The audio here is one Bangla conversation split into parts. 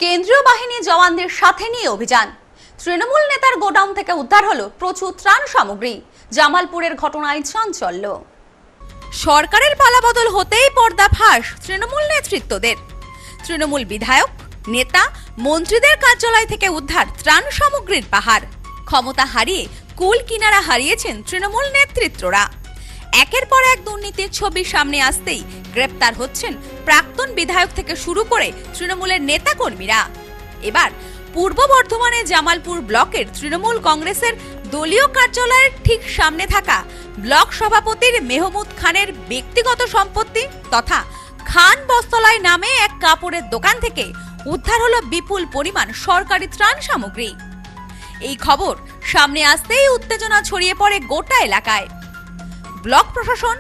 কেন্দ্রীয় বাহিনী জওয়ানদের সাথে নিয়ে অভিযান। তৃণমূল নেতার গোডাউন থেকে উদ্ধার হলো প্রচুর ত্রাণ সামগ্রী। জামালপুরের ঘটনায় চাঞ্চল্য। সরকারের পালাবদল হতেই পর্দা ফাঁস তৃণমূল নেতৃত্বদের। তৃণমূল বিধায়ক, নেতা, মন্ত্রীদের কার্যালয় থেকে উদ্ধার ত্রাণ সামগ্রীর পাহাড়। ক্ষমতা হারিয়ে কুল কিনারা হারিয়েছেন তৃণমূল নেতৃত্বরা। একের পর এক দুর্নীতির ছবি সামনে আসতেই গ্রেপ্তার হচ্ছেন প্রাক্তন বিধায়ক থেকে শুরু করে তৃণমূলের নেতাকর্মীরা। এবার পূর্ব বর্ধমানে জামালপুর ব্লকের তৃণমূল কংগ্রেসের দলীয় কার্যালয়ের ঠিক সামনে থাকা ব্লক সভাপতির মেহমুদ খানের ব্যক্তিগত সম্পত্তি তথা খান বস্তলায় নামে এক কাপড়ের দোকান থেকে উদ্ধার হলো বিপুল পরিমাণ সরকারি ত্রাণ সামগ্রী। এই খবর সামনে আসতেই উত্তেজনা ছড়িয়ে পড়ে গোটা এলাকায়। ব্লক প্রশাসন,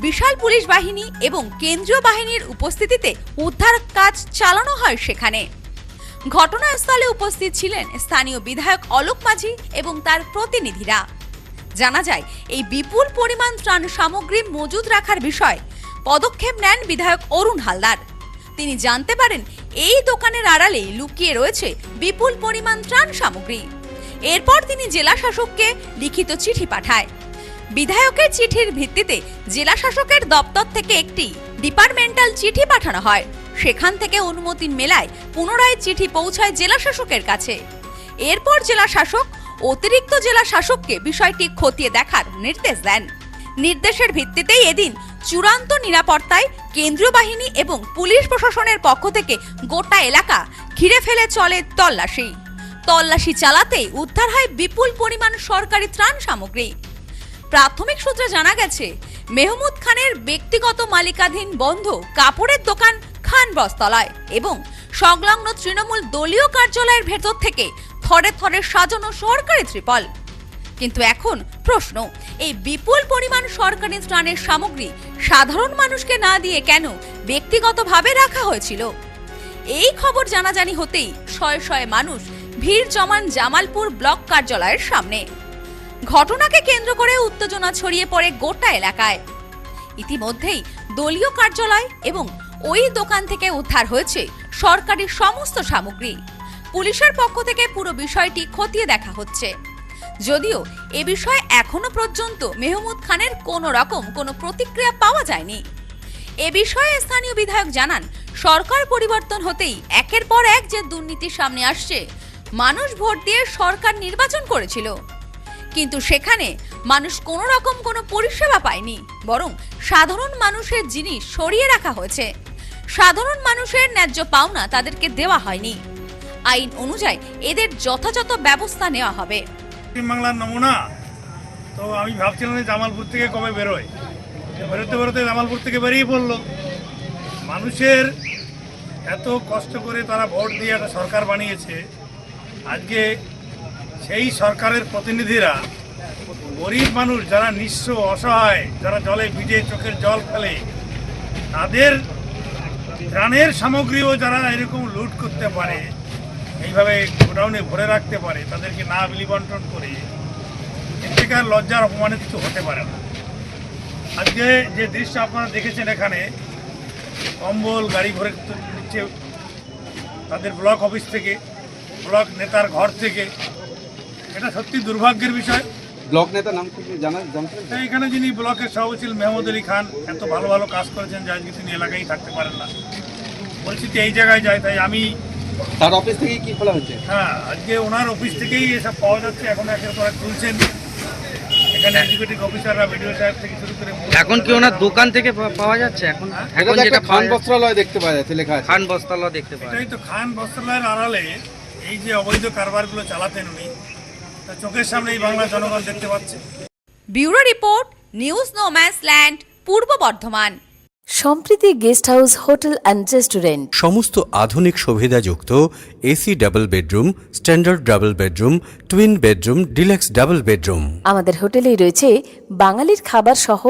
বিশাল পুলিশ বাহিনী এবং কেন্দ্রীয় বাহিনীর উপস্থিতিতে উদ্ধার কাজ চালানো হয় সেখানে। ঘটনাস্থলে উপস্থিত ছিলেন স্থানীয় বিধায়ক অলোক মাঝি এবং তার প্রতিনিধিরা। জানা যায়, এই বিপুল পরিমাণ ত্রাণ সামগ্রী মজুদ রাখার বিষয়ে পদক্ষেপ নেন বিধায়ক অরুণ হালদার। তিনি জানতে পারেন এই দোকানের আড়ালে লুকিয়ে রয়েছে বিপুল পরিমাণ ত্রাণ সামগ্রী। এরপর তিনি জেলা শাসককে লিখিত চিঠি পাঠায়। বিধায়কের চিঠির ভিত্তিতে জেলা শাসকের দপ্তর থেকে একটি ডিপার্টমেন্টাল চিঠি পাঠানো হয়। সেখান থেকে অনুমতি মেলায় পুনরায় চিঠি পৌঁছায় জেলা শাসকের কাছে। এরপর জেলা শাসক অতিরিক্ত জেলা শাসককে বিষয়টি খতিয়ে দেখার নির্দেশ দেন। নির্দেশের ভিত্তিতেই এদিন চূড়ান্ত নিরাপত্তায় কেন্দ্রীয় বাহিনী এবং পুলিশ প্রশাসনের পক্ষ থেকে গোটা এলাকা ঘিরে ফেলে চলে তল্লাশি। তল্লাশি চালাতেই উদ্ধার হয় বিপুল পরিমাণ সরকারি ত্রাণ সামগ্রী। প্রাথমিক সূত্রে জানা গেছে, মেহমুদ খানের ব্যক্তিগত মালিকাধীন বন্ধ কাপড়ের দোকান খান বস্তলায় এবং সংলগ্ন তৃণমূল দলীয় কার্যালয়ের ভেতর থেকে থরে থরে সাজানো সরকারি ত্রিপল। কিন্তু এখন প্রশ্ন, এই বিপুল পরিমাণ সরকারি ত্রাণের সামগ্রী সাধারণ মানুষকে না দিয়ে কেন ব্যক্তিগতভাবে রাখা হয়েছিল? এই খবর জানাজানি হতেই শয়ে শয়ে মানুষ ভিড় জমান জামালপুর ব্লক কার্যালয়ের সামনে। ঘটনাকে কেন্দ্র করে উত্তেজনা ছড়িয়ে পড়ে গোটা এলাকায়। ইতিমধ্যেই দলীয় কার্যালয় এবং ওই দোকান থেকে উদ্ধার হয়েছে সরকারি সমস্ত সামগ্রী। পুলিশের পক্ষ থেকে পুরো বিষয়টি খতিয়ে দেখা হচ্ছে। যদিও এ বিষয়ে এখনো পর্যন্ত মেহমুদ খানের কোনো রকম কোনো প্রতিক্রিয়া পাওয়া যায়নি। এ বিষয়ে স্থানীয় বিধায়ক জানান, সরকার পরিবর্তন হতেই একের পর এক যে দুর্নীতি সামনে আসছে, মানুষ ভোট দিয়ে সরকার নির্বাচন করেছিল, কিন্তু সেখানে মানুষ কোনো রকম কোনো পরিষেবা পায়নি, বরং সাধারণ মানুষের জিনিস সরিয়ে রাখা হয়েছে। সাধারণ মানুষের ন্যায্য পাওনা তাদেরকে দেওয়া হয়নি। আইন অনুযায়ী এদের যথাযথ ব্যবস্থা নেওয়া হবে। বাংলার নমুনা তো আমি ভাবছিলাম যে জামালপুর থেকে কবে বেরোয়, বেরোতে বেরোতে জামালপুর থেকে বেরিয়ে পড়লো। মানুষের এত কষ্ট করে তারা ভোট দিয়ে একটা সরকার বানিয়েছে, আজকে সেই সরকারের প্রতিনিধিরা গরিব মানুষ যারা নিঃস্ব অসহায়, যারা জলে ভিজে চোখের জল ফেলে, তাদের ত্রাণের সামগ্রীও যারা এরকম লুট করতে পারে, এইভাবে গোডাউনে ভরে রাখতে পারে, তাদেরকে না বিলি বন্টন করে, এর লজ্জার অপমানে কিছু হতে পারে না। আজকে যে দৃশ্য আপনারা দেখেছেন, এখানে কম্বল গাড়ি ভরে নিচ্ছে তাদের ব্লক অফিস থেকে, ব্লক নেতার ঘর থেকে। এটা সত্যি দুর্ভাগ্যের বিষয়। ব্লক নেতার নাম কি জানেন? এখানে যিনি ব্লকের সভাপতি মেহমুদ আলী খান এত ভালো ভালো কাজ করেছেন যে আজকে তিনি এলাকায় থাকতে পারেন না, পরিস্থিতি এই জায়গায় যায়। তাই আমি তার অফিস থেকে কি খোলা হচ্ছে? হ্যাঁ, আজকে ওনার অফিস থেকেই এসব পাওয়া যাচ্ছে। এখন একের পর এক তুলছেন এখানে এক্সিকিউটিভ অফিসাররা, ভিডিও সাহেব থেকে শুরু করে। এখন কি ওনার দোকান থেকে পাওয়া যাচ্ছে? এখন যেটা খান বস্ত্রালয় দেখতে পাওয়া যাচ্ছে, লেখা আছে খান বস্ত্রালয় দেখতে পাওয়া এটাই তো খান বস্ত্রালয়ের আড়ালে এই যে অবৈধ কারবারগুলো চালাতেন উনি, তা চোখের সামনে এই বাংলার জনগণ দেখতে পাচ্ছে। Bureau report, news no man's land, Purba Bardhaman. Sampriti guest house hotel and restaurant. সমস্ত আধুনিক সুবিধাযুক্ত AC double bedroom, standard double bedroom, twin bedroom, deluxe double bedroom. আমাদের হোটেলেই রয়েছে বাঙালির খাবার সহ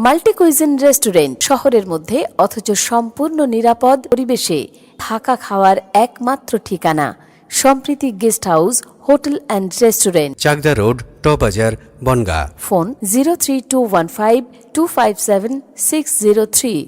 মাল্টি কুইজিন রেস্টুরেন্ট। শহরের মধ্যে অথচ সম্পূর্ণ নিরাপদ পরিবেশে থাকা খাওয়ার একমাত্র ঠিকানা Sampriti guest house hotel and restaurant, Chakdah road, টবাজার, বনগাঁ। ফোন 03215257603।